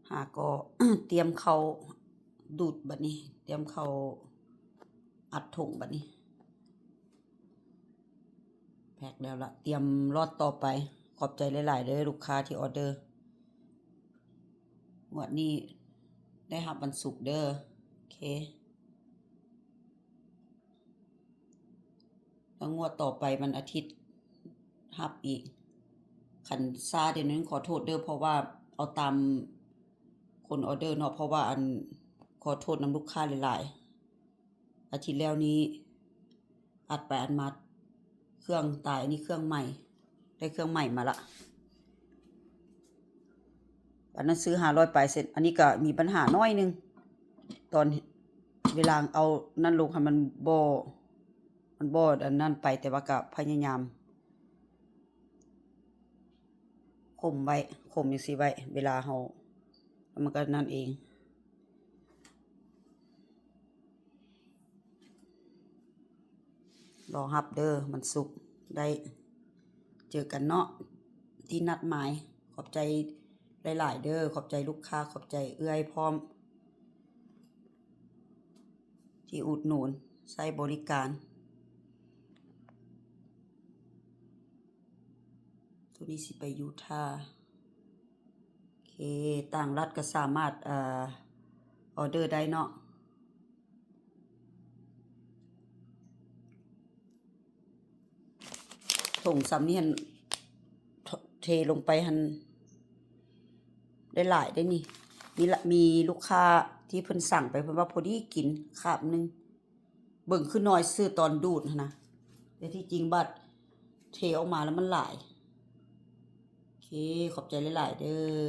หาก็ เตรียมเข้าดูดบัดนี้เตรียมเข้าอัดถุงบัดนี้แพ็คแล้วละเตรียมรอดต่อไปขอบใจหลายๆเด้อลูกค้าที่ออเดอร์วันนี้ได้รับวันศุกร์เด้อโอเคแล้วงวดต่อไปมันอาทิตย์รับอีกคันซาเดี๋ยวนี้ขอโทษเด้อเพราะว่าเอาตามคนออเดอร์เนาะเพราะว่าอันขอโทษนำลูกค้าหลายๆอาทิตย์แล้วนี้อัดไปอันมาเครื่องตายอันนี้เครื่องใหม่ได้เครื่องใหม่มาละอันนั้นซื้อ500ไปเสร็จอันนี้ก็มีปัญหาน้อยนึงตอนเวลาเอานั่นลงให้มันบ่อันนั้นไปแต่ว่าก็พยายามข่มไว้ข่มจังซี่ไว้เวลาเฮามันก็นั่นเองรอรับเด้อมันสุกได้เจอกันเนาะที่นัดหมายขอบใจหลายๆเด้อขอบใจลูกค้าขอบใจเอื้อยพร้อมที่อุดหนุนใช้บริการตัวนี้สิไปยูทาห์โอเคต่างรัฐก็สามารถออเดอร์ได้เนาะถุงซ้ำนี่หันเทลงไปหันได้หลายได้นี่มีลูกค้าที่เพิ่นสั่งไปเพิ่นว่าพอดีกินคาบนึงเบิ่งคือน้อยซื้อตอนดูดนะแต่ที่จริงบัดเทออกมาแล้วมันหลายโอเคขอบใจหลายๆเด้อ